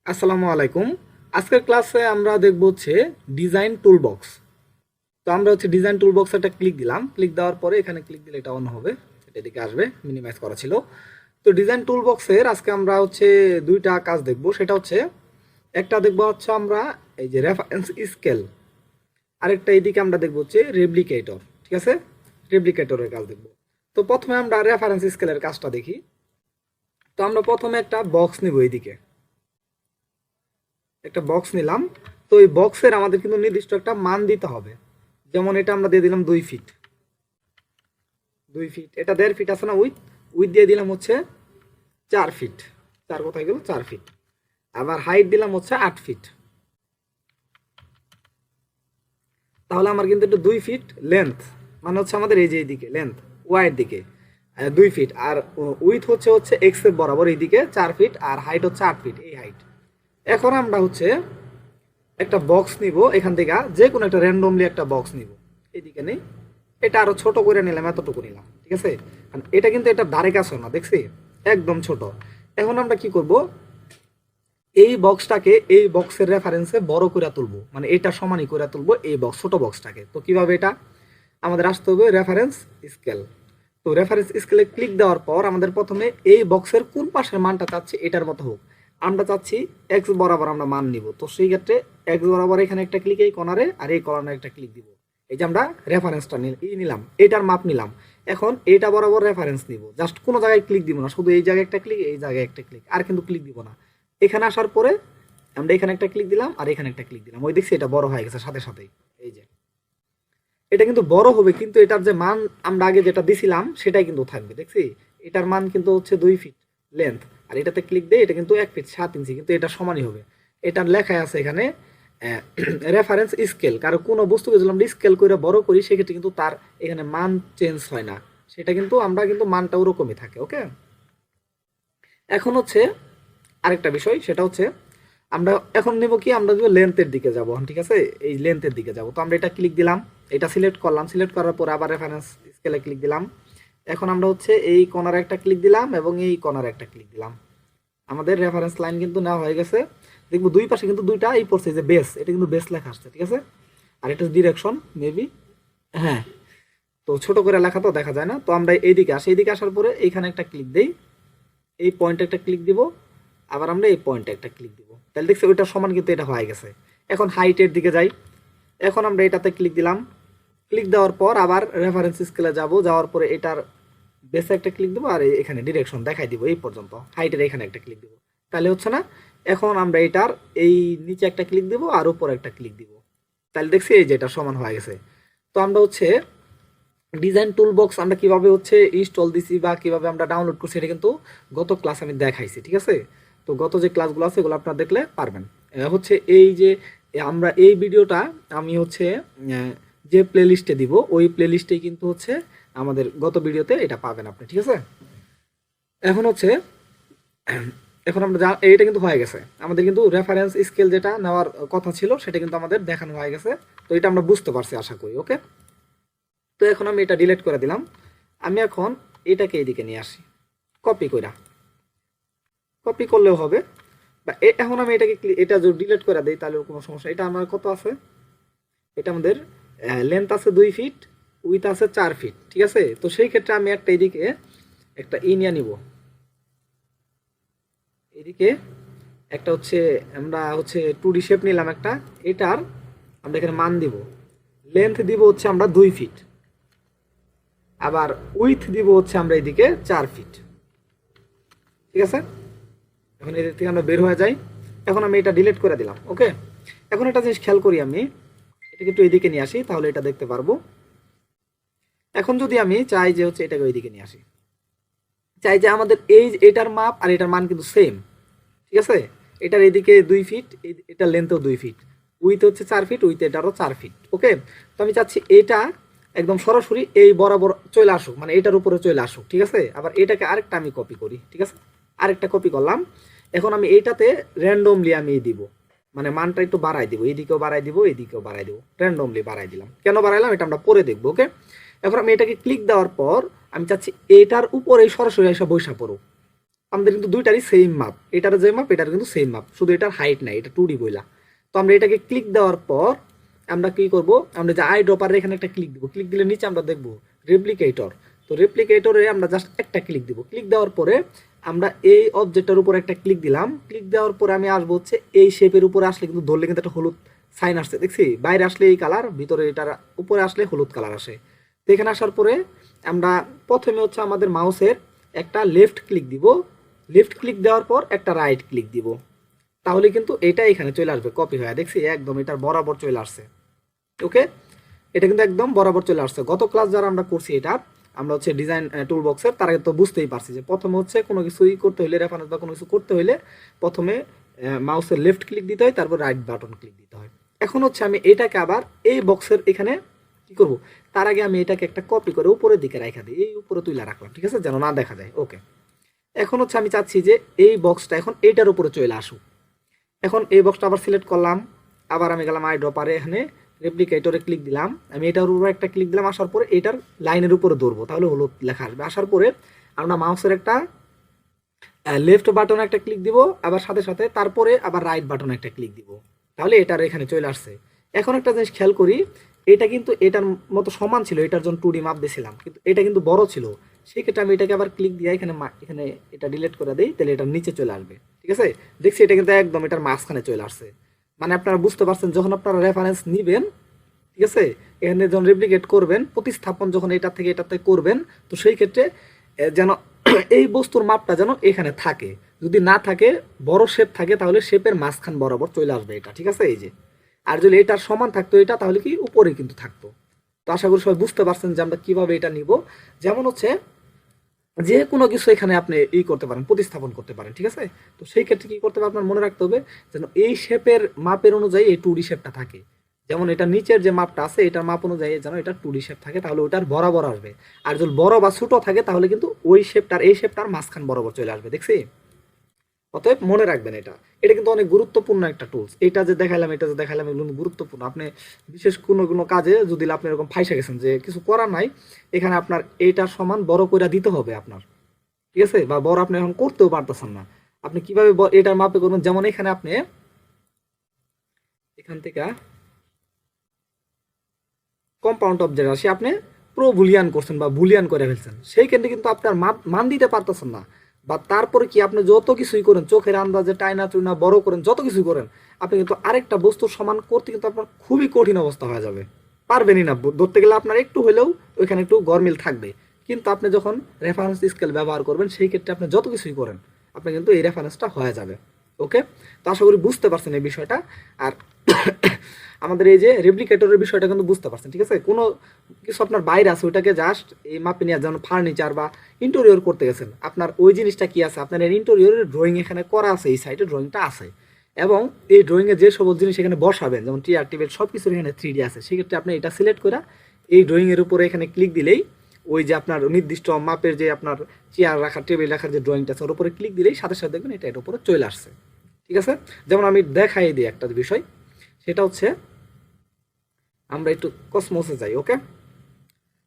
আসসালামু আলাইকুম। আজকের ক্লাসে আমরা দেখব হচ্ছে ডিজাইন টুলবক্স। তো আমরা হচ্ছে ডিজাইন টুলবক্স একটা ক্লিক দিলাম, ক্লিক দেওয়ার পরে এখানে ক্লিক দিলে এটা অন হবে, এটা এদিকে আসবে, মিনিমাইজ করা ছিল। তো ডিজাইন টুলবক্সের আজকে আমরা হচ্ছে দুইটা কাজ দেখব। সেটা হচ্ছে একটা দেখব হচ্ছে আমরা এই যে রেফারেন্স স্কেল, আরেকটা এইদিকে আমরা দেখব হচ্ছে রেপ্লিকেটর। ঠিক আছে, রেপ্লিকেটরের কাজ দেখব। তো প্রথমে আমরা রেফারেন্স স্কেলের কাজটা দেখি। তো আমরা প্রথমে একটা বক্স নিব, এইদিকে একটা বক্স নিলাম। তো এই বক্সের আমাদের কিন্তু নির্দিষ্ট একটা মান দিতে হবে। যেমন এটা আমরা দিয়ে দিলাম 2 ফিট, 2 ফিট, এটা 1.5 ফিট আছে না, উইথ উইথ দিয়ে দিলাম হচ্ছে 4 ফিট, 4 কোথায় গেল, 4 ফিট। আবার হাইট দিলাম হচ্ছে 8 ফিট। তাহলে আমার কিন্তু একটু 2 ফিট লেন্থ, মানে হচ্ছে আমাদের এই যে এইদিকে লেন্থ ওয়াইড দিকে 2 ফিট, আর উইথ হচ্ছে হচ্ছে এক্স এর বরাবর এইদিকে 4 ফিট, আর হাইট হচ্ছে 8 ফিট, এই হাইট। এখন আমরা হচ্ছে একটা বক্স নিব, এখান থেকে যে কোনো একটা র্যান্ডমলি একটা বক্স নিব, এইদিকে নেই, এটা আরো ছোট করে নিলাম, এতটুকু নিলাম। ঠিক আছে, কারণ এটা কিন্তু এটা ধারে কাছে না, দেখছি একদম ছোট। এখন আমরা কি করব, এই বক্সটাকে এই বক্সের রেফারেন্সে বড় করে তুলবো, মানে এটা সমানই করে তুলবো এই বক্স ছোট বক্সটাকে। তো কিভাবে, এটা আমাদের আসতে হবে রেফারেন্স স্কেল। তো রেফারেন্স স্কেলে ক্লিক দেওয়ার পর আমাদের প্রথমে এই বক্সের কোন পাশের মানটা চাচ্ছি এটার মতো হোক। আমরা চাচ্ছি এক্স বরাবর আমরা মান নিব, তো সেই ক্ষেত্রে এক্স বরাবর এখানে একটা ক্লিক, এই কর্নারে, আর এই কর্নারে একটা ক্লিক দিব। এই যে আমরা রেফারেন্সটা নিলাম, এটার মাপ নিলাম। এখন এটা বরাবর রেফারেন্স নিব, জাস্ট কোনো জায়গায় ক্লিক দিব না, শুধু এই জায়গায় একটা ক্লিক, এই জায়গায় একটা ক্লিক, আর কিন্তু ক্লিক দিব না। এখানে আসার পরে আমরা এখানে একটা ক্লিক দিলাম, আর এখানে একটা ক্লিক দিলাম, ওই দেখছি এটা বড় হয়ে গেছে সাথে সাথেই। এই যে এটা কিন্তু বড় হবে, কিন্তু এটার যে মান আমরা আগে যেটা দিছিলাম সেটাই কিন্তু থাকবে। দেখছি এটার মান কিন্তু হচ্ছে 2 ফিট লেন্থ, আর এটাতে ক্লিক দিয়ে এটা কিন্তু 1 ফিট 7 ইঞ্চি, কিন্তু এটা সমানই হবে। এটার লেখায় আছে এখানে রেফারেন্স স্কেল। কারণ কোনো বস্তুকে যদি আমরা স্কেল করে বড় করি সেক্ষেত্রে কিন্তু তার এখানে মান চেঞ্জ হয় না, সেটা কিন্তু আমরা কিন্তু মানটা ওরকমই থাকে। ওকে, এখন হচ্ছে আরেকটা বিষয়, সেটা হচ্ছে আমরা এখন নেব কি, আমরা লেন্থের দিকে যাব। ঠিক আছে, এই লেন্থের দিকে যাব। তো আমরা এটা ক্লিক দিলাম, এটা সিলেক্ট করলাম, সিলেক্ট করার পর আবার রেফারেন্স স্কেলে ক্লিক দিলাম। এখন আমরা হচ্ছে এই কর্নারে একটা ক্লিক দিলাম এবং এই কর্নারে একটা ক্লিক দিলাম। আমাদের রেফারেন্স লাইন কিন্তু নেওয়া হয়ে গেছে। দেখবো দুই পাশে কিন্তু দুইটা এই পড়ছে, যে বেস, এটা কিন্তু বেস লেখা আসছে। ঠিক আছে, আর এটা ডিরেকশন মেবি, হ্যাঁ, তো ছোট করে লেখা তো দেখা যায় না। তো আমরা এইদিকে আসি, এইদিকে আসার পরে এইখানে একটা ক্লিক দেই, এই পয়েন্টে একটা ক্লিক দিব, আবার আমরা এই পয়েন্টে একটা ক্লিক দিব। তাহলে দেখছি ওইটা সমান কিন্তু এটা হয়ে গেছে। এখন হাইটের দিকে যাই, এখন আমরা এটাতে ক্লিক দিলাম, ক্লিক দেওয়ার পর আবার রেফারেন্স স্কেলে যাব, যাওয়ার পরে এটার বেসে একটা ক্লিক দেবো, আর এখানে ডিরেকশন দেখাই দিব এই পর্যন্ত, হাইটের এখানে একটা ক্লিক দিব। তাহলে হচ্ছে না, এখন আমরা এটার এই নিচে একটা ক্লিক দিব আর উপরে একটা ক্লিক দিব, তাহলে দেখছি এই যে এটা সমান হয়ে গেছে। তো আমরা হচ্ছে ডিজাইন টুলবক্স আমরা কিভাবে হচ্ছে ইনস্টল দিছি বা কিভাবে আমরা ডাউনলোড করছি এটা কিন্তু গত ক্লাস আমি দেখাইছি। ঠিক আছে, তো গত যে ক্লাসগুলো আছে এগুলো আপনারা দেখলে পারবেন। হচ্ছে এই যে আমরা এই ভিডিওটা আমি হচ্ছে যে প্লে লিস্টে দিব, ওই প্লে লিস্টেই কিন্তু হচ্ছে আমাদের গত ভিডিওতে এটা পাবেন আপনি। ঠিক আছে, এখন হচ্ছে এখন আমরা এইটা কিন্তু হয়ে গেছে, আমাদের কিন্তু রেফারেন্স স্কেল যেটা নেওয়ার কথা ছিল সেটা কিন্তু আমাদের দেখানো হয়ে গেছে। তো এটা আমরা বুঝতে পারছি আশা করি। ওকে, তো এখন আমি এটা ডিলিট করে দিলাম। আমি এখন এটাকে এইদিকে নিয়ে আসি, কপি কইরা, কপি করলেও হবে, বা এখন আমি এটাকে এটা যদি ডিলিট করে দিই তাহলে কোনো সমস্যা। এটা আমার কত আছে, এটা আমাদের লেন্থ আছে 2 ফিট, উইথ আছে 4 ফিট। ঠিক আছে, তো সেই ক্ষেত্রে আমি একটা এইদিকে একটা নিয়ে নিব, এদিকে একটা হচ্ছে আমরা হচ্ছে 2D শেপ নিলাম একটা, এটার আমরা এখানে মান দিব, লেন্থ দিব হচ্ছে আমরা 2 ফিট, আবার উইথ দিব হচ্ছে আমরা এদিকে 4 ফিট। ঠিক আছে, এখন এদিক থেকে আমরা বের হয়ে যাই। এখন আমি এটা ডিলিট করে দিলাম। ওকে, এখন একটা জিনিস খেয়াল করি, আমি এটাকে একটু এইদিকে নিয়ে আসি, তাহলে এটা দেখতে পারবো। এখন যদি আমি চাই যে হচ্ছে এটাকে ওইদিকে নিয়ে আসি, চাই যে আমাদের এই এটার মাপ আর এটার মান কিন্তু সেম। ঠিক আছে, এটার এদিকে 2 ফিট, এটার লেন্থও 2 ফিট, উইথ হচ্ছে 4 ফিট, উইথ এটারও 4 ফিট। ওকে, তো আমি চাচ্ছি এটা একদম সরাসরি এই বরাবর চলে আসুক, মানে এটার উপরে চলে আসুক। ঠিক আছে, আবার এটাকে আরেকটা আমি কপি করি। ঠিক আছে, আরেকটা কপি করলাম। এখন আমি এইটাতে র্যান্ডমলি আমি দিব, মানে মানটা একটু বাড়াই দিব, এইদিকেও বাড়াই দিব, এইদিকেও বাড়াই দিব, র্যান্ডমলি বাড়াই দিলাম। কেন বাড়াইলাম এটা আমরা পরে দেখবো। ওকে, এখন আমি এটাকে ক্লিক দেওয়ার পর আমি চাচ্ছি এটার উপরে সরাসরি এসে বৈশা পড়ুক, আমাদের কিন্তু দুইটারই সেম মাপ, এটার যে মাপ এটার কিন্তু সেম মাপ, শুধু এটার হাইট নাই, এটা 2D বইলা। তো আমরা এটাকে ক্লিক দেওয়ার পর আমরা কি করব, আমরা যে আই ড্রপারের এখানে একটা ক্লিক দিব, ক্লিক দিলে নিচে আমরা দেখব রেপ্লিকেটর। তো রেপ্লিকেটরে আমরা জাস্ট একটা ক্লিক দিব, ক্লিক দেওয়ার পরে আমরা এই অবজেক্টটার উপর একটা ক্লিক দিলাম, ক্লিক দেওয়ার পরে আমি আসবো হচ্ছে এই শেপের উপরে আসলে কিন্তু ধরলে কিন্তু একটা হলুদ সাইন আসছে, দেখছি বাইরে আসলে এই কালার, ভিতরে এটার উপরে আসলে হলুদ কালার আসে। তো এখানে আসার পরে আমরা প্রথমে হচ্ছে আমাদের মাউসের একটা লেফট ক্লিক দিব, লেফট ক্লিক দেওয়ার পর একটা রাইট ক্লিক দিব, তাহলে কিন্তু এটা এখানে চলে আসবে কপি হয়ে, দেখছি একদম এটার বরাবর চলে আসছে। ওকে, এটা কিন্তু একদম বরাবর চলে আসছে। গত ক্লাস যারা আমরা করছি এটা, আমরা হচ্ছে ডিজাইন টুল বক্সের, তারা তো বুঝতেই পারছি যে প্রথমে হচ্ছে কোনো কিছুই করতে হলে, রেফারেন্স বা কোনো কিছু করতে হলে প্রথমে মাউসের লেফট ক্লিক দিতে হয়, তারপর রাইট বাটন ক্লিক দিতে হয়। এখন হচ্ছে আমি এটাকে আবার এই বক্সের এখানে কি করব, তার আগে আমি এটাকে একটা কপি করে উপরের দিকে রাখা দিই, এই উপরে তুলে রাখলাম, ঠিক আছে, যেন না দেখা যায়। ওকে, এখন হচ্ছে আমি চাচ্ছি যে এই বক্সটা এখন এইটার উপরে চলে আসুক। এখন এই বক্সটা আবার সিলেক্ট করলাম, আবার আমি গেলাম আই ড্রপারে, এখানে রেপ্লিকেটরে ক্লিক দিলাম, আমি এটার উপরে একটা ক্লিক দিলাম, আসার পরে এটার লাইনের উপরে ধরবো, তাহলে হলুদ লেখা আসবে। আসার পরে আমরা মাউসের একটা লেফট বাটনে একটা ক্লিক দিব, আবার সাথে সাথে তারপরে আবার রাইট বাটনে একটা ক্লিক দিব, তাহলে এটার এখানে চলে আসছে। এখন একটা জিনিস খেয়াল করি, এটা কিন্তু এটার মতো সমান ছিল, এটার জন্য 2D মাপ দিয়েছিলাম, কিন্তু এটা কিন্তু বড় ছিল, সেই ক্ষেত্রে আমি এটাকে আবার ক্লিক দিয়ে এখানে এখানে এটা ডিলিট করে দিই, তাহলে এটার নিচে চলে আসবে। ঠিক আছে, দেখছি এটা কিন্তু একদম এটার মাঝখানে চলে আসছে। মানে আপনারা বুঝতে পারছেন, যখন আপনারা রেফারেন্স নিবেন, ঠিক আছে, এখানে যখন রেপ্লিকেট করবেন, প্রতিস্থাপন যখন এটা থেকে এটাতে করবেন, তো সেই ক্ষেত্রে যেন এই বস্তুর মাপটা যেন এখানে থাকে, যদি না থাকে বড় শেপ থাকে তাহলে শেপের মাঝখান বরাবর চলে আসবে এটা, ঠিক আছে। এই যে, আর যদি এটার সমান থাকতো এটা, তাহলে কি উপরে কিন্তু থাকতো। তো আশা করি সবাই বুঝতে পারছেন যে আমরা কিভাবে এটা নিব। যেমন হচ্ছে যে কোনো কিছু এখানে আপনি করতে পারেন, প্রতিস্থাপন করতে পারেন, ঠিক আছে। তো সেই ক্ষেত্রে কি করতে হবে, আপনার মনে রাখতে হবে যেন এই শেপের মাপের অনুযায়ী এই 2D শেপটা থাকে। যেমন এটা নিচের যে মাপটা আছে এটার মাপ অনুযায়ী যেন এটা 2D শেপ থাকে, তাহলে ওটার বরাবর আসবে। আর যদি বড় বা ছোট থাকে তাহলে কিন্তু ওই শেপটার এই শেপটার মাঝখান বরাবর চলে আসবে, দেখছি। অতএব মনে রাখবেন এটা, এটা কিন্তু অনেক গুরুত্বপূর্ণ একটা টুলস। এটা যে দেখাইলাম, এটা যে দেখাইলাম, এগুলো গুরুত্বপূর্ণ। আপনি বিশেষ কোনো কোনো কাজে যদি আপনি এরকম ফাইসা গেছেন যে কিছু করার নাই, এখানে আপনার এইটার সমান বড় করে দিতে হবে আপনার, ঠিক আছে, বা বড় আপনি এখন করতেও পারতেছেন না, আপনি কিভাবে এটার মাপে করবেন। যেমন এখানে আপনি এখান থেকে কম্পাউন্ড অবজেক্ট আসে, আপনি প্রো বুলিয়ান করছেন বা বুলিয়ান করে ফেলছেন, সেই ক্ষেত্রে কিন্তু আপনার মান দিতে পারতেছেন না। বা তারপরে কি আপনি যত কিছুই করেন, চোখের আন্দাজে টাইনা টুইনা বড় করেন, যত কিছুই করেন, আপনি কিন্তু আরেকটা বস্তুর সমান করতে কিন্তু আপনার খুবই কঠিন অবস্থা হয়ে যাবে, পারবেনই না। ধরতে গেলে আপনার একটু হলেও ওইখানে একটু গরমিল থাকবে। কিন্তু আপনি যখন রেফারেন্স স্কেল ব্যবহার করবেন, সেই ক্ষেত্রে আপনি যত কিছুই করেন, আপনি কিন্তু এই রেফারেন্সটা হয়ে যাবে। ওকে, তো আশা করি বুঝতে পারছেন এই বিষয়টা। আর আমাদের এই যে রেপ্লিকেটরের বিষয়টা কিন্তু বুঝতে পারছেন, ঠিক আছে। কোনো কিছু আপনার বাইরে আছে, ওইটাকে জাস্ট এই মাপে নিয়ে, যেমন ফার্নিচার বা ইন্টেরিয়র করতে গেছেন, আপনার ওই জিনিসটা কি আছে, আপনার ইন্টেরিয়রের ড্রয়িং এখানে করা আছে, এই সাইডে ড্রয়িংটা আছে, এবং এই ড্রয়িংয়ে যে সব জিনিস এখানে বসাবেন, যেমন টিআর টেবিল, সব কিছুর এখানে 3D আছে, সেক্ষেত্রে আপনি এটা সিলেক্ট করে এই ড্রয়িংয়ের উপরে এখানে ক্লিক দিলেই ওই যে আপনার নির্দিষ্ট মাপের যে আপনার চেয়ার রাখার, টেবিল রাখার যে ড্রয়িংটা আছে, ওর উপরে ক্লিক দিলেই সাথে সাথে দেখবেন এটা এর উপরে চলে আসছে, ঠিক আছে। যেমন আমি দেখাই দিই একটা বিষয়, সেটা হচ্ছে আমরা একটু কসমোসে যাই। ওকে,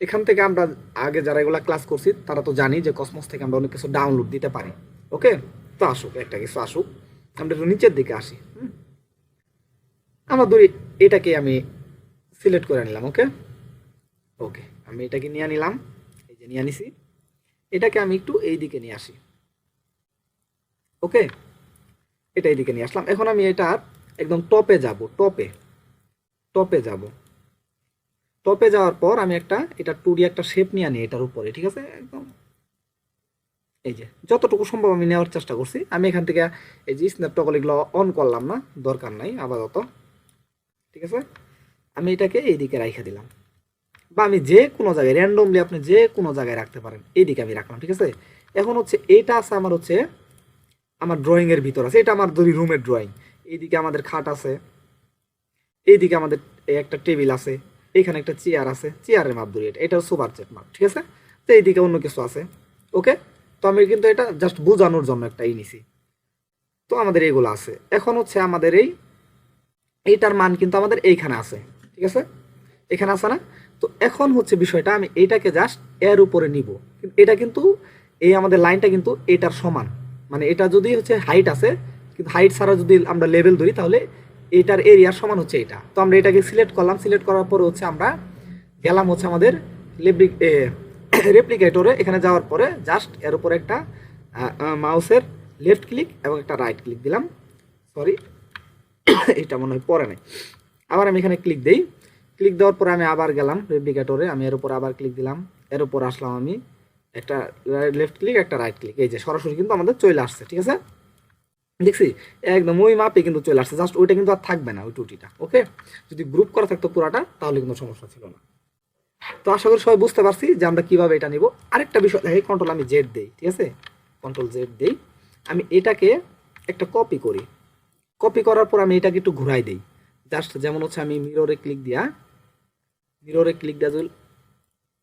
এখান থেকে আমরা আগে যারা এগুলা ক্লাস করছি তারা তো জানি যে কসমোস থেকে আমরা অনেক কিছু ডাউনলোড দিতে পারি। ওকে, তো আসুক একটা কিছু আসুক, আমরা একটু নিচের দিকে আসি। আমরা ধরি এটাকে আমি সিলেক্ট করে নিলাম। ওকে, ওকে, আমি এটাকে নিয়ে নিলাম, এই যে নিয়ে নিছি, এটাকে আমি একটু এই দিকে নিয়ে আসি। ওকে, এটা এই দিকে নিয়ে আসলাম। এখন আমি এটার একদম টপে যাব, টপে যাব। টপে যাওয়ার পর আমি একটা এটা 2D একটা শেপ নিয়ে আনি এটার উপরে, ঠিক আছে, একদম এই যে যতটুকু সম্ভব আমি নেওয়ার চেষ্টা করছি। আমি এখান থেকে এই যে স্ন্যাপ টগল এগুলো অন করলাম না, দরকার নাই আপাতত, ঠিক আছে। আমি এটাকে এইদিকে রাইখা দিলাম, বা আমি যে কোনো জায়গায় র্যান্ডমলি আপনি যে কোনো জায়গায় রাখতে পারেন, এইদিকে আমি রাখলাম, ঠিক আছে। এখন হচ্ছে এইটা আছে আমার, হচ্ছে আমার ড্রয়িং এর ভিতর আছে, এটা আমার ধরি রুমের ড্রয়িং, এইদিকে আমাদের খাট আছে, এইদিকে আমাদের একটা টেবিল আছে, এখানে একটা চেয়ার আছে, চেয়ারের মাপ ধরি, এটাও সুপার চেট মাপ, ঠিক আছে। তো এইদিকে অন্য কিছু আছে। ওকে, তো আমি কিন্তু এটা জাস্ট বোঝানোর জন্য একটা নিছি। তো আমাদের এইগুলো আছে। এখন হচ্ছে আমাদের এইটার মান কিন্তু আমাদের এইখানে আছে, ঠিক আছে, এখানে আছে না। তো এখন হচ্ছে বিষয়টা, আমি এইটাকে জাস্ট এর উপরে নিব, এটা কিন্তু এই আমাদের লাইনটা কিন্তু এটার সমান, মানে এটা যদি হচ্ছে হাইট আছে, কিন্তু হাইট ছাড়া যদি আমরা লেভেল ধরি তাহলে এটার এরিয়ার সমান হচ্ছে এটা। তো আমরা এটাকে সিলেক্ট করলাম, সিলেক্ট করার পরে হচ্ছে আমরা গেলাম হচ্ছে আমাদের রেপ্লিকেটরে। এখানে যাওয়ার পরে জাস্ট এর উপরে একটা মাউসের লেফট ক্লিক এবং একটা রাইট ক্লিক দিলাম। সরি, এটা মনে হয় পরে নাই। আবার আমি এখানে ক্লিক দেই, ক্লিক দেওয়ার পরে আমি আবার গেলাম রেপ্লিকেটরে, আমি এর উপর আবার ক্লিক দিলাম, এর উপর আসলাম আমি, একটা লেফট ক্লিক একটা রাইট ক্লিক, এই যে সরাসরি কিন্তু আমাদের চলে আসছে। ঠিক আছে, দেখছি একদম ওই মাপে কিন্তু চলে আসছে, জাস্ট ওইটা কিন্তু আর থাকবে না ওই টুটিটা। ওকে, যদি গ্রুপ করা থাকতো পুরাটা তাহলে কিন্তু সমস্যা ছিল না। তো আশা করি সবাই বুঝতে পারছি যে আমরা কিভাবে এটা নিব। আরেকটা বিষয় দেখি, কন্ট্রোল আমি জেড দেই, ঠিক আছে, কন্ট্রোল জেড দেই, আমি এটাকে একটা কপি করি, কপি করার পর আমি এটাকে একটু ঘুরাই দিই, জাস্ট যেমন হচ্ছে আমি মিররে ক্লিক দিয়া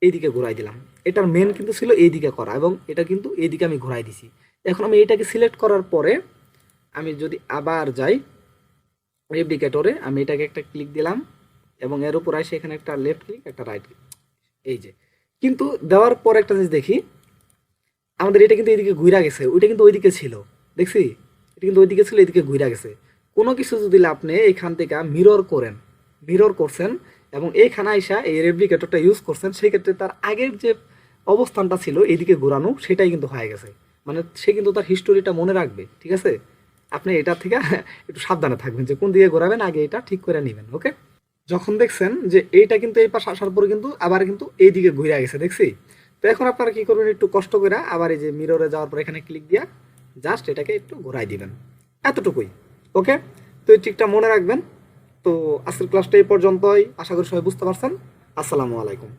এইদিকে ঘুরাই দিলাম। এটার মেন কিন্তু ছিল এইদিকে করা এবং এটা কিন্তু এইদিকে আমি ঘুরাই দিছি। এখন আমি এটাকে সিলেক্ট করার পরে আমি যদি আবার যাই রেপ্লিকেটরে, আমি এটাকে একটা ক্লিক দিলাম এবং এর উপর আসে এখানে একটা লেফট ক্লিক একটা রাইট ক্লিক, এই যে। কিন্তু দেওয়ার পর একটা জিনিস দেখি, আমাদের এটা কিন্তু এইদিকে ঘুরা গেছে, ওইটা কিন্তু ওইদিকে ছিল, দেখছি এটা কিন্তু ওইদিকে ছিল, এইদিকে ঘুরা গেছে। কোনো কিছু যদি আপনি এইখান থেকে মিরর করছেন এবং এইখানে আইসা এই রেপ্লিকেটরটা ইউজ করছেন, সেই ক্ষেত্রে তার আগের যে অবস্থানটা ছিল এইদিকে ঘোরানো সেটাই কিন্তু হয়ে গেছে, মানে সে কিন্তু তার হিস্টোরিটা মনে রাখবে। ঠিক আছে, আপনি এটা থেকে একটু সাবধানে থাকবেন যে কোন দিকে ঘোরাবেন, আগে এটা ঠিক করে নেবেন। ওকে, যখন দেখছেন যে এইটা কিন্তু এই পাশে আসার পরে কিন্তু আবার কিন্তু এইদিকে ঘুরে গেছে, দেখছি। তো এখন আপনারা কি করবেন, একটু কষ্ট করে আবার এই যে মিররে যাওয়ার পর এখানে ক্লিক দিয়া জাস্ট এটাকে একটু ঘোরাই দিবেন, এতটুকুই। ওকে, তো এই ট্রিকটা মনে রাখবেন। তো আজকের ক্লাসটা এই পর্যন্তই, আশা করি সবাই বুঝতে পারছেন। আসসালামু আলাইকুম।